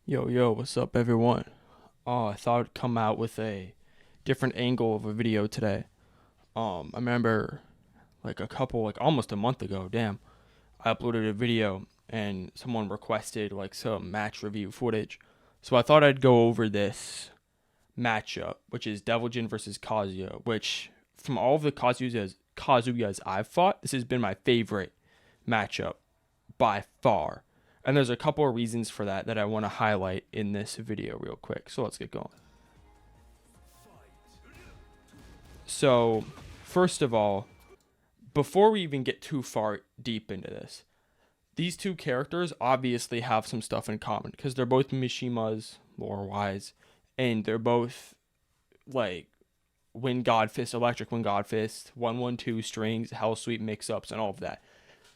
Yo, what's up, everyone? Oh, I thought I'd come out with a different angle of a video today. I remember almost a month ago, damn, I uploaded a video and someone requested like some match review footage. So I thought I'd go over this matchup, which is Deviljin versus Kazuya, which from all of the Kazuyas I've fought, this has been my favorite matchup by far. And there's a couple of reasons for that I want to highlight in this video real quick. So let's get going. So, first of all, before we even get too far deep into this, these two characters obviously have some stuff in common because they're both Mishimas lore-wise, and they're both like Wind God Fist, Electric Wind God Fist, 1-1-2 strings, Hell Sweep mix-ups, and all of that.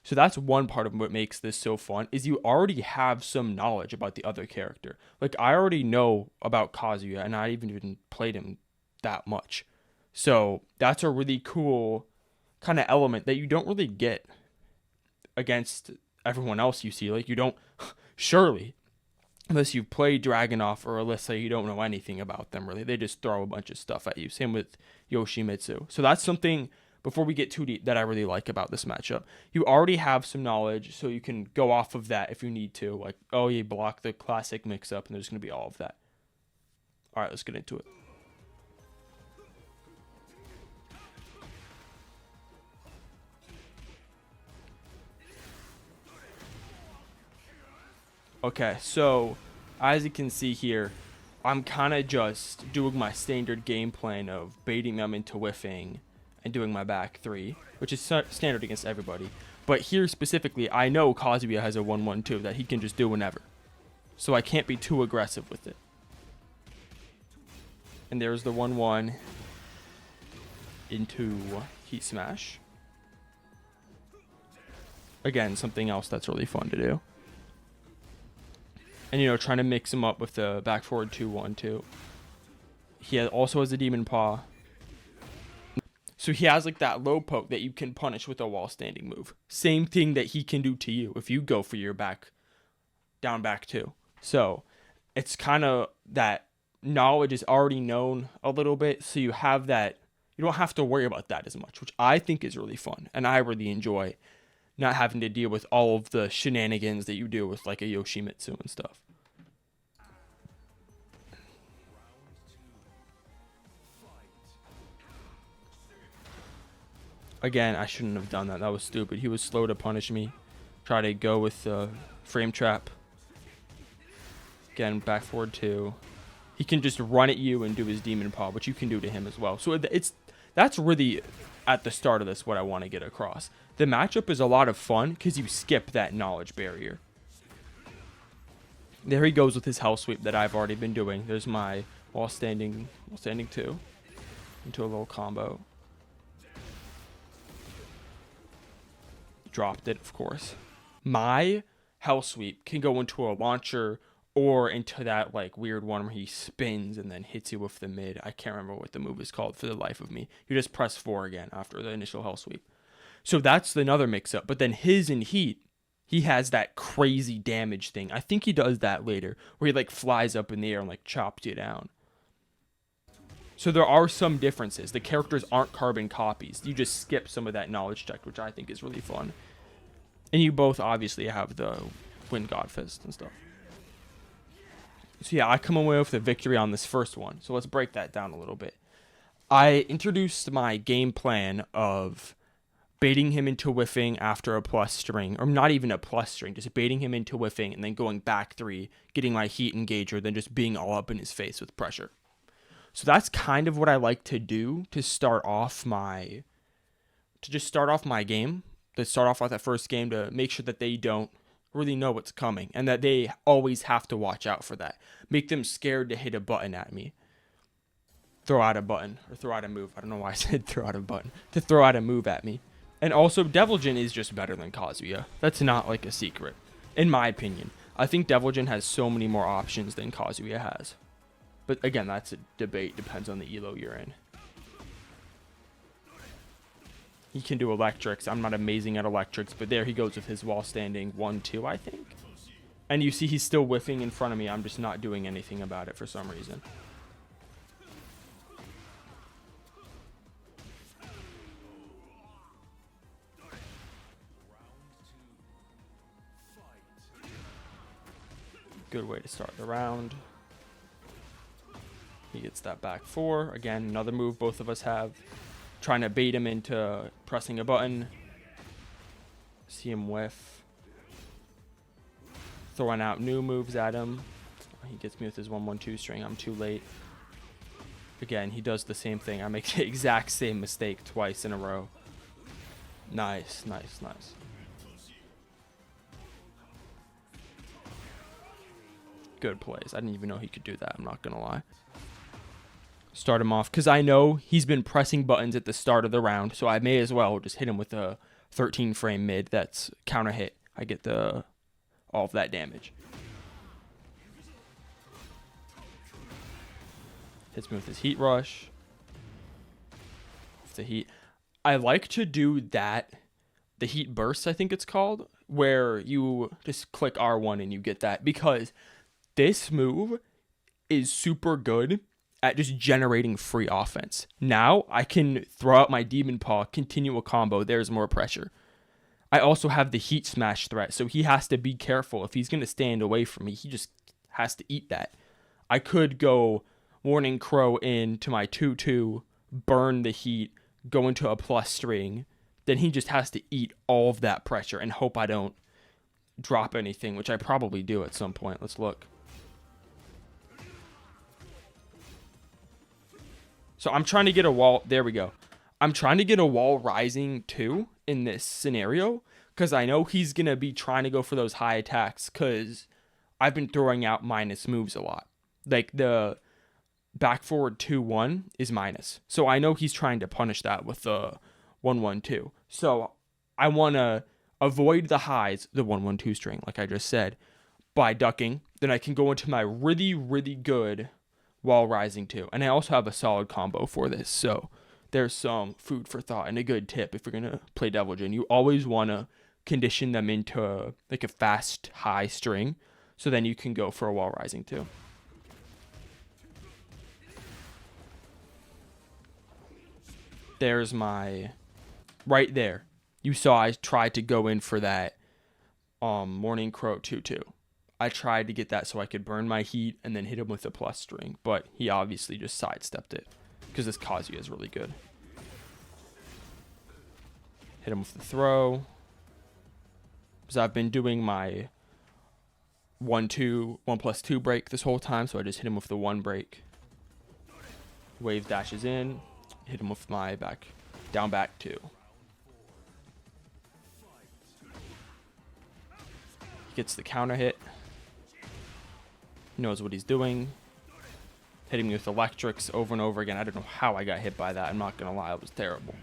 So that's one part of what makes this so fun is you already have some knowledge about the other character. Like I already know about Kazuya and I even played him that much. So that's a really cool kind of element that you don't really get against everyone else you see. Like you don't surely unless you've played Dragonoff or Alyssa, you don't know anything about them really. They just throw a bunch of stuff at you. Same with Yoshimitsu. So that's something before we get too deep that I really like about this matchup. You already have some knowledge, so you can go off of that if you need to. Like, oh, you block the classic mix-up, and there's going to be all of that. All right, let's get into it. Okay, so as you can see here, I'm kind of just doing my standard game plan of baiting them into whiffing and doing my back three, which is standard against everybody. But here specifically, I know Kazuya has a 1-1-2 that he can just do whenever. So I can't be too aggressive with it. And there's the 1-1 into Heat Smash. Again, something else that's really fun to do. And, trying to mix him up with the back forward 2-1-2. He also has a Demon Paw. So he has like that low poke that you can punish with a wall standing move. Same thing that he can do to you if you go for your down back two. So it's kind of that knowledge is already known a little bit. So you have that, you don't have to worry about that as much, which I think is really fun. And I really enjoy not having to deal with all of the shenanigans that you do with like a Yoshimitsu and stuff. Again, I shouldn't have done that. That was stupid. He was slow to punish me. Try to go with the frame trap. Again, back forward two. He can just run at you and do his Demon Paw, which you can do to him as well. So that's really at the start of this what I want to get across. The matchup is a lot of fun because you skip that knowledge barrier. There he goes with his Hell Sweep that I've already been doing. There's my wall standing two into a little combo. Dropped it, of course. My Hell Sweep can go into a launcher or into that like weird one where he spins and then hits you with the mid. I can't remember what the move is called for the life of me. You just press 4 again after the initial Hell Sweep. So that's another mix-up. But then his in Heat, he has that crazy damage thing. I think he does that later where he like flies up in the air and like chops you down. So there are some differences. The characters aren't carbon copies. You just skip some of that knowledge check, which I think is really fun. And you both obviously have the Wind God Fist and stuff. So yeah, I come away with a victory on this first one. So let's break that down a little bit. I introduced my game plan of baiting him into whiffing after a plus string, or not even a plus string, just baiting him into whiffing and then going back three, getting my heat engager, then just being all up in his face with pressure. So that's kind of what I like to do to start off my game, to start off with that first game to make sure that they don't really know what's coming and that they always have to watch out for that. Make them scared to hit a button at me. Throw out a button or throw out a move. I don't know why I said throw out a button. To throw out a move at me. And also Deviljin is just better than Kazuya. That's not like a secret. In my opinion. I think Deviljin has so many more options than Kazuya has. But again, that's a debate. Depends on the elo you're in. He can do electrics. I'm not amazing at electrics, but there he goes with his wall standing 1-2, I think. And you see he's still whiffing in front of me. I'm just not doing anything about it for some reason. Good way to start the round. He gets that back 4. Again, another move both of us have. Trying to bait him into pressing a button. See him whiff. Throwing out new moves at him. He gets me with his 1-1-2 string. I'm too late. Again, he does the same thing. I make the exact same mistake twice in a row. Nice, nice, nice. Good plays. I didn't even know he could do that. I'm not going to lie. Start him off because I know he's been pressing buttons at the start of the round. So I may as well just hit him with a 13 frame mid. That's counter hit. I get all of that damage. Hits me with his heat rush. The heat. I like to do that. The heat burst, I think it's called, where you just click R1 and you get that, because this move is super good at just generating free offense. Now I can throw out my Demon Paw, continue a combo. There's more pressure. I also have the heat smash threat, so he has to be careful. If he's going to stand away from me, he just has to eat that. I could go Warning Crow into my 2-2, burn the heat, go into a plus string. Then he just has to eat all of that pressure and hope I don't drop anything, which I probably do at some point. Let's look. So I'm trying to get a wall. There we go. I'm trying to get a wall rising too in this scenario because I know he's going to be trying to go for those high attacks because I've been throwing out minus moves a lot. Like the back forward 2-1 is minus. So I know he's trying to punish that with the 1-1-2. So I want to avoid the highs, the 1-1-2 string, like I just said, by ducking. Then I can go into my really, really good wall rising too. And I also have a solid combo for this. So there's some food for thought and a good tip if you're going to play Devil Jin. You always want to condition them into like a fast high string. So then you can go for a wall rising too. There's my, right there. You saw I tried to go in for that Morning Crow 2-2. I tried to get that so I could burn my heat and then hit him with a plus string, but he obviously just sidestepped it because this Kazuya is really good. Hit him with the throw. Because I've been doing my 1+2 break this whole time, so I just hit him with the 1 break. Wave dashes in, hit him with my down back 2. He gets the counter hit. He knows what he's doing. Hitting me with electrics over and over again. I don't know how I got hit by that. I'm not going to lie. It was terrible.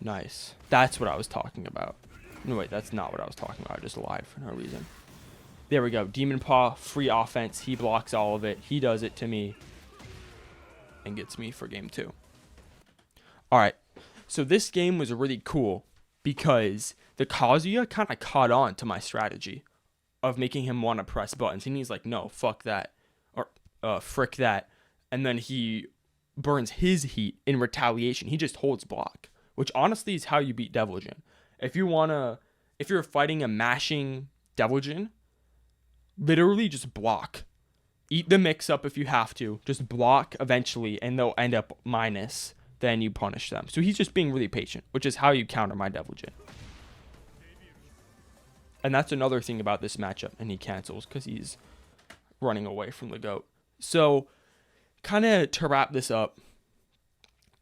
Nice. That's what I was talking about. No, wait. That's not what I was talking about. I just lied for no reason. There we go. Demon Paw, free offense. He blocks all of it. He does it to me. And gets me for game 2. All right. So this game was really cool because the Kazuya kind of caught on to my strategy of making him want to press buttons. And he's like, no, fuck that. Or frick that. And then he burns his heat in retaliation. He just holds block, which honestly is how you beat Devil Jin. If you're fighting a mashing Devil Jin, literally just block. Eat the mix up if you have to. Just block eventually, and they'll end up minus. Then you punish them. So he's just being really patient, which is how you counter my Devil Jin. And that's another thing about this matchup. And he cancels because he's running away from the GOAT. So, kind of to wrap this up,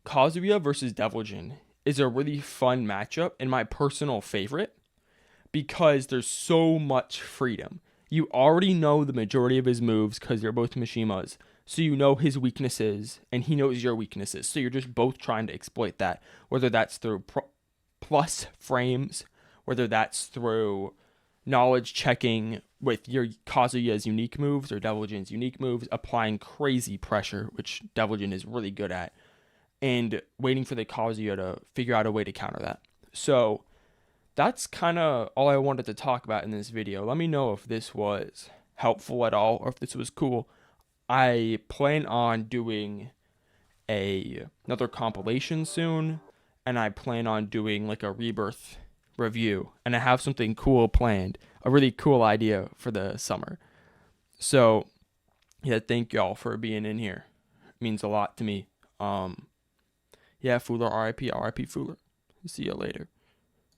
Kazuya versus Devil Jin is a really fun matchup and my personal favorite because there's so much freedom. You already know the majority of his moves because they're both Mishimas. So you know his weaknesses and he knows your weaknesses. So you're just both trying to exploit that. Whether that's through plus frames, whether that's through knowledge checking with your Kazuya's unique moves or Devil Jin's unique moves, applying crazy pressure, which Devil Jin is really good at, and waiting for the Kazuya to figure out a way to counter that. So that's kind of all I wanted to talk about in this video. Let me know if this was helpful at all or if this was cool. I plan on doing another compilation soon, and I plan on doing like a Rebirth review, and I have something cool planned, a really cool idea for the summer. So yeah, thank y'all for being in here. It means a lot to me. Yeah, Fuller, RIP, RIP Fuller. See you later.